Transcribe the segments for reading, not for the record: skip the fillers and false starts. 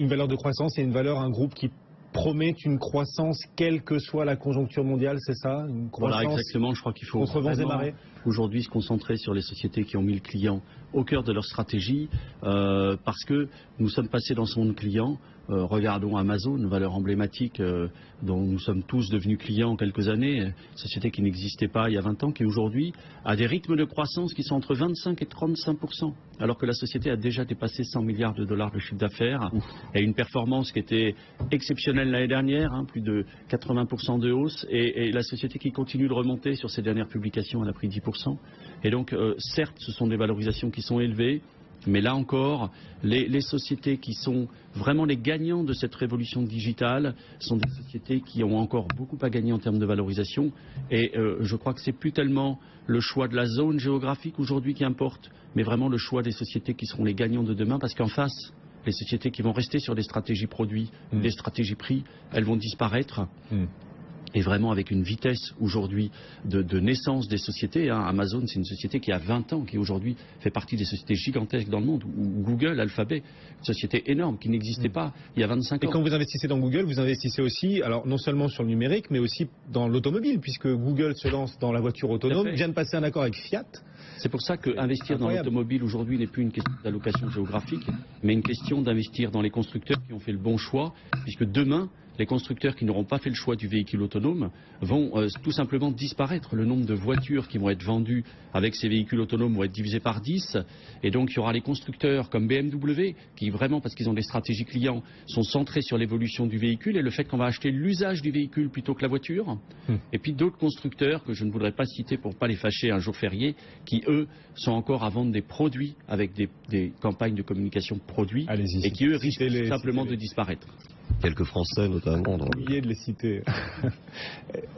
Une valeur de croissance et une valeur, un groupe qui promet une croissance quelle que soit la conjoncture mondiale, c'est ça? Une croissance voilà, exactement. Je crois qu'il faut contre vents et marées aujourd'hui se concentrer sur les sociétés qui ont mis le client au cœur de leur stratégie, parce que nous sommes passés dans son monde client. Regardons Amazon, une valeur emblématique dont nous sommes tous devenus clients en quelques années, société qui n'existait pas il y a 20 ans, qui aujourd'hui a des rythmes de croissance qui sont entre 25 et 35%, alors que la société a déjà dépassé 100 milliards de dollars de chiffre d'affaires et une performance qui était exceptionnelle l'année dernière, plus de 80% de hausse, et la société qui continue de remonter sur ses dernières publications, elle a pris 10%. Et donc, certes, ce sont des valorisations qui sont élevées, mais là encore, les sociétés qui sont vraiment les gagnants de cette révolution digitale sont des sociétés qui ont encore beaucoup à gagner en termes de valorisation. Et je crois que c'est plus tellement le choix de la zone géographique aujourd'hui qui importe, mais vraiment le choix des sociétés qui seront les gagnants de demain, parce qu'en face, les sociétés qui vont rester sur des stratégies produits, des stratégies prix, elles vont disparaître. Et vraiment avec une vitesse aujourd'hui de naissance des sociétés. Amazon, c'est une société qui a 20 ans, qui aujourd'hui fait partie des sociétés gigantesques dans le monde, ou Google, Alphabet, une société énorme qui n'existait pas il y a 25 ans. Et quand vous investissez dans Google, vous investissez aussi, alors non seulement sur le numérique, mais aussi dans l'automobile, puisque Google se lance dans la voiture autonome, vient de passer un accord avec Fiat. C'est pour ça qu'investir dans l'automobile aujourd'hui n'est plus une question d'allocation géographique, mais une question d'investir dans les constructeurs qui ont fait le bon choix, puisque demain, les constructeurs qui n'auront pas fait le choix du véhicule autonome vont tout simplement disparaître. Le nombre de voitures qui vont être vendues avec ces véhicules autonomes vont être divisé par 10. Et donc il y aura les constructeurs comme BMW qui vraiment, parce qu'ils ont des stratégies clients, sont centrés sur l'évolution du véhicule et le fait qu'on va acheter l'usage du véhicule plutôt que la voiture. Et puis d'autres constructeurs que je ne voudrais pas citer pour ne pas les fâcher un jour férié, qui eux sont encore à vendre des produits avec des campagnes de communication produits et qui eux risquent simplement de disparaître. Quelques Français notamment. Oublié de les citer.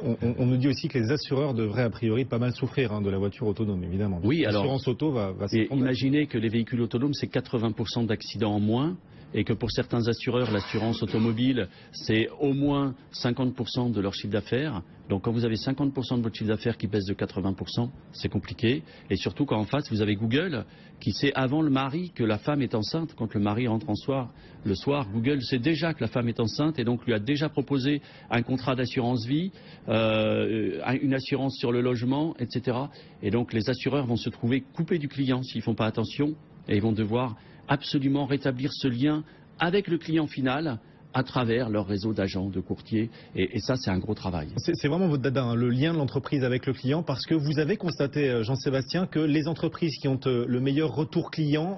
On nous dit aussi que les assureurs devraient a priori pas mal souffrir de la voiture autonome, évidemment. Oui, alors. L'assurance auto va s'effondrer. Imaginez que les véhicules autonomes, c'est 80% d'accidents en moins, et que pour certains assureurs, l'assurance automobile, c'est au moins 50% de leur chiffre d'affaires. Donc quand vous avez 50% de votre chiffre d'affaires qui baisse de 80%, c'est compliqué. Et surtout quand en face, vous avez Google, qui sait avant le mari que la femme est enceinte. Quand le mari rentre le soir, Google sait déjà que la femme est enceinte et donc lui a déjà proposé un contrat d'assurance vie, une assurance sur le logement, etc. Et donc les assureurs vont se trouver coupés du client s'ils ne font pas attention, et ils vont devoir absolument rétablir ce lien avec le client final à travers leur réseau d'agents, de courtiers, et ça c'est un gros travail. C'est vraiment votre dada, le lien de l'entreprise avec le client, parce que vous avez constaté, Jean-Sébastien, que les entreprises qui ont le meilleur retour client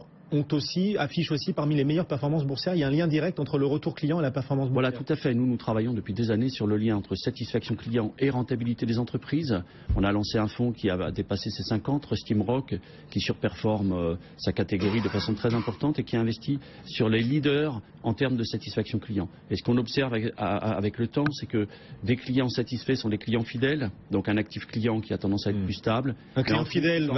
affichent aussi parmi les meilleures performances boursières. Il y a un lien direct entre le retour client et la performance boursière. Voilà, tout à fait. Nous travaillons depuis des années sur le lien entre satisfaction client et rentabilité des entreprises. On a lancé un fonds qui a dépassé ses 50, Steamrock, qui surperforme sa catégorie de façon très importante et qui investit sur les leaders en termes de satisfaction client. Et ce qu'on observe avec le temps, c'est que des clients satisfaits sont des clients fidèles, donc un actif client qui a tendance à être plus stable. Un client fidèle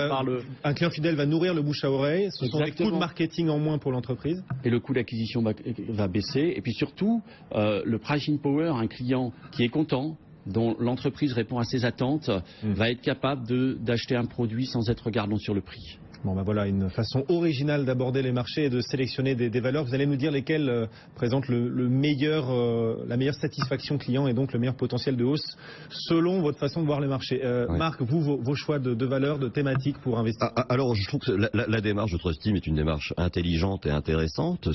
va nourrir le bouche à oreille. Ce sont des coûts de marketing en moins pour l'entreprise. Et le coût d'acquisition va baisser. Et puis surtout, le pricing power, un client qui est content, dont l'entreprise répond à ses attentes, va être capable d'acheter un produit sans être regardant sur le prix. Bon, voilà une façon originale d'aborder les marchés et de sélectionner des valeurs. Vous allez nous dire lesquelles présentent la meilleure satisfaction client et donc le meilleur potentiel de hausse selon votre façon de voir les marchés. Marc, vos choix de valeurs, de thématiques pour investir. Alors, je trouve que la démarche de Trust Team est une démarche intelligente et intéressante.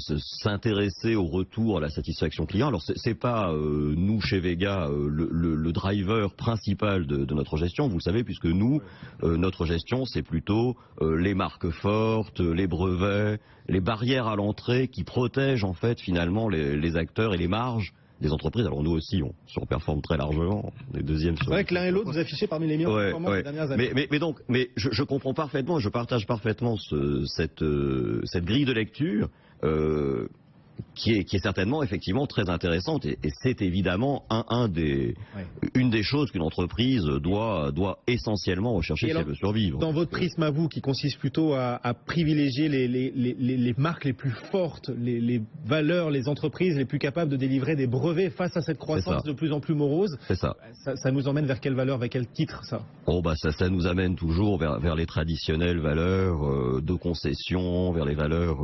S'intéresser au retour à la satisfaction client. Alors, c'est pas nous chez Vega le driver principal de notre gestion. Vous le savez, puisque nous, notre gestion, c'est plutôt les marques fortes, les brevets, les barrières à l'entrée qui protègent en fait finalement les acteurs et les marges des entreprises. Alors nous aussi, on surperforme très largement. Les deuxièmes. C'est vrai que l'un et l'autre, vous affichez parmi les meilleurs performances des dernières années. Mais je comprends parfaitement, je partage parfaitement cette grille de lecture. Qui est certainement effectivement très intéressante et c'est évidemment une des choses qu'une entreprise doit essentiellement rechercher si elle veut survivre. Dans votre prisme à vous, qui consiste plutôt à privilégier les marques les plus fortes, les valeurs, les entreprises les plus capables de délivrer des brevets face à cette croissance de plus en plus morose, ça nous emmène vers quelle valeur, vers quel titre ça? Ça nous amène toujours vers les traditionnelles valeurs de concession, vers les valeurs...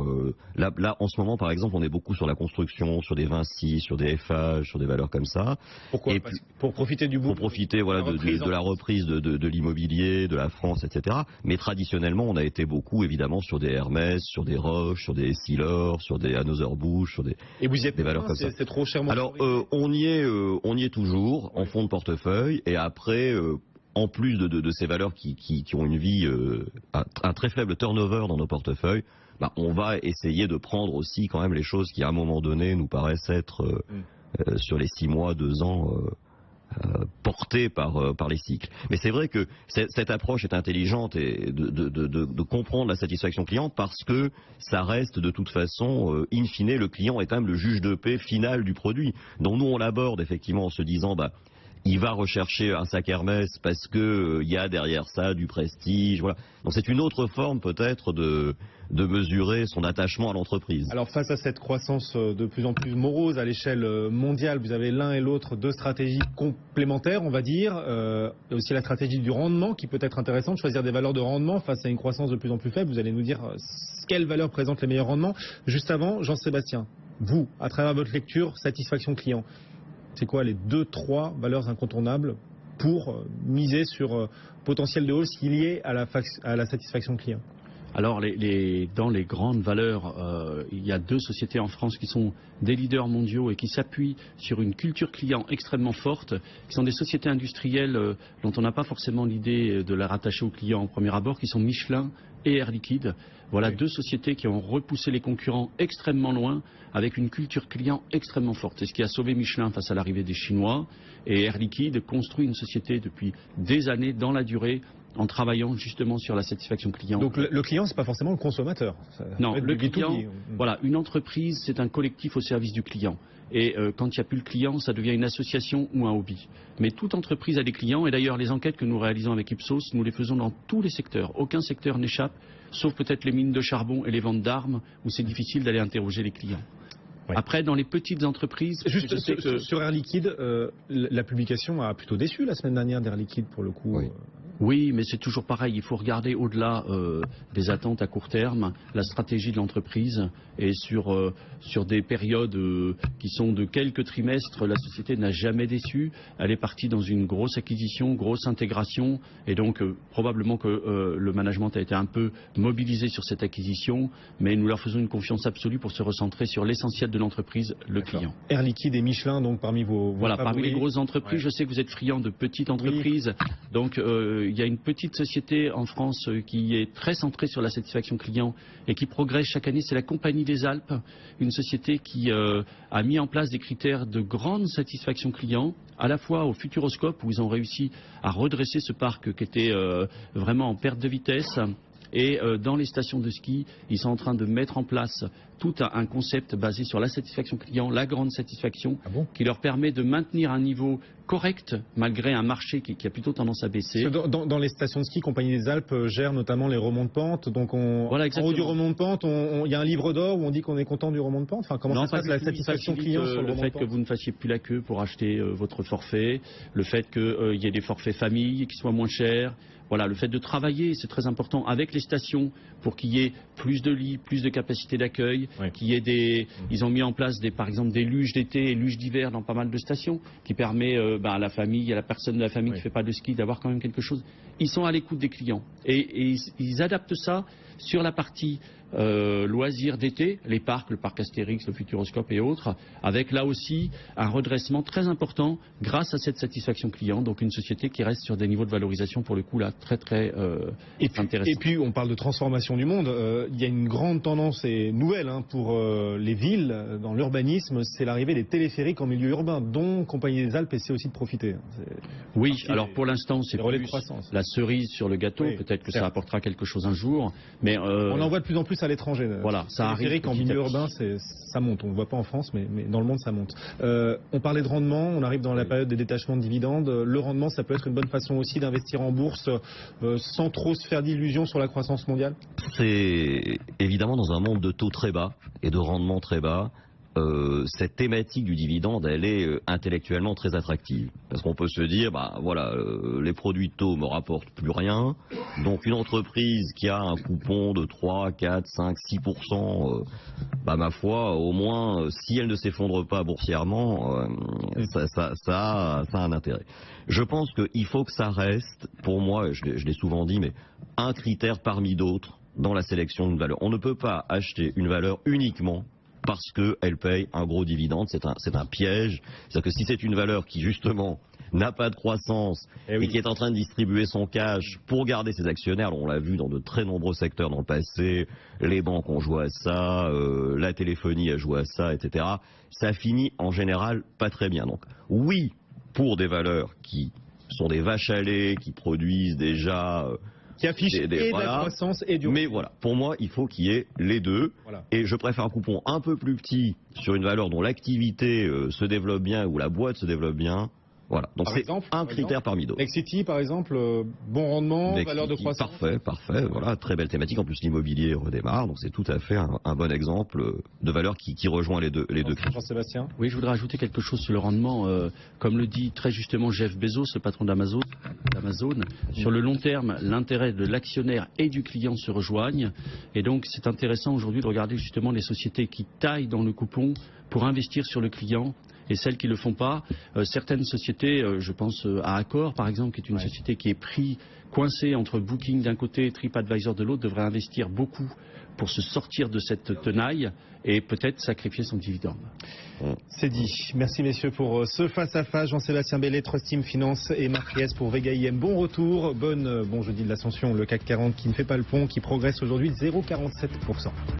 Là, en ce moment, par exemple, on est beaucoup beaucoup sur la construction, sur des Vinci, sur des FH, sur des valeurs comme ça. Pourquoi? Pour profiter du boom. Pour profiter voilà, de la reprise de l'immobilier, de la France, etc. Mais traditionnellement, on a été beaucoup évidemment sur des Hermès, sur des Roche, sur des Essilor, sur des Anheuser-Busch, sur des valeurs comme ça. C'est trop cher. Alors on y est toujours en fond de portefeuille, et après en plus de ces valeurs qui ont une vie, un très faible turnover dans nos portefeuilles, on va essayer de prendre aussi quand même les choses qui à un moment donné nous paraissent être sur les 6 mois, 2 ans portées par les cycles. Mais c'est vrai que cette approche est intelligente, et de comprendre la satisfaction client, parce que ça reste de toute façon, in fine, le client est quand même le juge de paix final du produit. Donc nous on l'aborde effectivement en se disant il va rechercher un sac Hermès parce que y a derrière ça du prestige, voilà. Donc c'est une autre forme peut-être de mesurer son attachement à l'entreprise. Alors face à cette croissance de plus en plus morose à l'échelle mondiale, vous avez l'un et l'autre deux stratégies complémentaires, on va dire. Et aussi la stratégie du rendement qui peut être intéressante, choisir des valeurs de rendement face à une croissance de plus en plus faible. Vous allez nous dire quelles valeurs présentent les meilleurs rendements. Juste avant, Jean-Sébastien, vous, à travers votre lecture, satisfaction client, c'est quoi les 2-3 valeurs incontournables pour miser sur potentiel de hausse lié à la satisfaction client? Alors, dans les grandes valeurs, il y a 2 sociétés en France qui sont des leaders mondiaux et qui s'appuient sur une culture client extrêmement forte, qui sont des sociétés industrielles dont on n'a pas forcément l'idée de la rattacher aux clients au premier abord, qui sont Michelin et Air Liquide. Voilà 2 sociétés qui ont repoussé les concurrents extrêmement loin, avec une culture client extrêmement forte. C'est ce qui a sauvé Michelin face à l'arrivée des Chinois. Et Air Liquide construit une société depuis des années dans la durée, en travaillant justement sur la satisfaction client. Donc le client, c'est pas forcément le consommateur. Non, le client, voilà, une entreprise, c'est un collectif au service du client. Et quand il n'y a plus le client, ça devient une association ou un hobby. Mais toute entreprise a des clients, et d'ailleurs les enquêtes que nous réalisons avec Ipsos, nous les faisons dans tous les secteurs. Aucun secteur n'échappe, sauf peut-être les mines de charbon et les ventes d'armes, où c'est difficile d'aller interroger les clients. Ouais. Après, dans les petites entreprises... Juste sur Air Liquide, la publication a plutôt déçu la semaine dernière d'Air Liquide, pour le coup. Oui. Oui, mais c'est toujours pareil. Il faut regarder au-delà des attentes à court terme, la stratégie de l'entreprise. Et sur des périodes qui sont de quelques trimestres, la société n'a jamais déçu. Elle est partie dans une grosse acquisition, grosse intégration. Et donc, probablement que le management a été un peu mobilisé sur cette acquisition. Mais nous leur faisons une confiance absolue pour se recentrer sur l'essentiel de l'entreprise, le client. Air Liquide et Michelin, donc parmi vos voilà, favoris. Parmi les grosses entreprises, ouais. Je sais que vous êtes friands de petites entreprises. Oui. Donc, il y a une petite société en France qui est très centrée sur la satisfaction client et qui progresse chaque année, c'est la Compagnie des Alpes, une société qui a mis en place des critères de grande satisfaction client, à la fois au Futuroscope où ils ont réussi à redresser ce parc qui était vraiment en perte de vitesse. Et dans les stations de ski, ils sont en train de mettre en place tout un concept basé sur la satisfaction client, la grande satisfaction, qui leur permet de maintenir un niveau correct malgré un marché qui a plutôt tendance à baisser. Dans les stations de ski, Compagnie des Alpes gère notamment les remonts de pente. Donc voilà, en haut du remont de pente, il y a un livre d'or où on dit qu'on est content du remont de pente. Enfin, comment ça se passe la satisfaction client sur le fait que vous ne fassiez plus la queue pour acheter votre forfait, le fait qu'il y ait des forfaits famille qui soient moins chers. Voilà, le fait de travailler, c'est très important, avec les stations pour qu'il y ait plus de lits, plus de capacité d'accueil, oui. Qu'il y ait ils ont mis en place par exemple des luges d'été et luges d'hiver dans pas mal de stations, qui permet à la famille, à la personne de la famille qui ne fait pas de ski, d'avoir quand même quelque chose. Ils sont à l'écoute des clients et ils adaptent ça sur la partie loisirs d'été, les parcs, le parc Astérix, le Futuroscope et autres, avec là aussi un redressement très important grâce à cette satisfaction client, donc une société qui reste sur des niveaux de valorisation pour le coup là très intéressants. Et puis on parle de transformation du monde, il y a une grande tendance et nouvelle pour les villes, dans l'urbanisme, c'est l'arrivée des téléphériques en milieu urbain, dont Compagnie des Alpes essaie aussi de profiter. Oui, alors pour l'instant c'est plus la cerise sur le gâteau, peut-être que ça apportera quelque chose un jour, mais on en voit de plus en plus à l'étranger. Voilà, ça arrive en milieu urbain, ça monte. On ne le voit pas en France, mais dans le monde, ça monte. On parlait de rendement, on arrive dans la période des détachements de dividendes. Le rendement, ça peut être une bonne façon aussi d'investir en bourse sans trop se faire d'illusions sur la croissance mondiale. C'est évidemment dans un monde de taux très bas et de rendement très bas. cette thématique du dividende, elle est intellectuellement très attractive. Parce qu'on peut se dire, voilà, les produits taux me rapportent plus rien, donc une entreprise qui a un coupon de 3, 4, 5, 6%, ma foi, au moins, si elle ne s'effondre pas boursièrement, ça a un intérêt. Je pense qu'il faut que ça reste, pour moi, je l'ai souvent dit, mais un critère parmi d'autres dans la sélection d'une valeur. On ne peut pas acheter une valeur uniquement parce qu'elle paye un gros dividende. C'est un piège. C'est-à-dire que si c'est une valeur qui, justement, n'a pas de croissance et qui est en train de distribuer son cash pour garder ses actionnaires, on l'a vu dans de très nombreux secteurs dans le passé, les banques ont joué à ça, la téléphonie a joué à ça, etc. Ça finit en général pas très bien. Donc oui, pour des valeurs qui sont des vaches à lait, qui produisent déjà... qui affiche et voilà, de la croissance et du... Mais voilà, pour moi, il faut qu'il y ait les deux. Voilà. Et je préfère un coupon un peu plus petit sur une valeur dont l'activité se développe bien, ou la boîte se développe bien. Voilà, donc c'est un critère parmi d'autres. Nexity, par exemple, bon rendement, Nexity, valeur de croissance. Parfait, voilà, très belle thématique. En plus, l'immobilier redémarre, donc c'est tout à fait un bon exemple de valeur qui rejoint les deux critères. Jean-Sébastien ? Oui, je voudrais ajouter quelque chose sur le rendement. Comme le dit très justement Jeff Bezos, le patron d'Amazon, sur le long terme, l'intérêt de l'actionnaire et du client se rejoignent. Et donc, c'est intéressant aujourd'hui de regarder justement les sociétés qui taillent dans le coupon pour investir sur le client. Et celles qui ne le font pas, certaines sociétés, je pense à Accor par exemple, qui est une société qui est coincée entre Booking d'un côté et TripAdvisor de l'autre, devrait investir beaucoup pour se sortir de cette tenaille et peut-être sacrifier son dividende. C'est dit. Merci messieurs pour ce face-à-face. Jean-Sébastien Bellet, Trust Team Finance, et Marc Riès pour Vega IM. Bon retour, bon jeudi de l'ascension, le CAC 40 qui ne fait pas le pont, qui progresse aujourd'hui de 0,47%.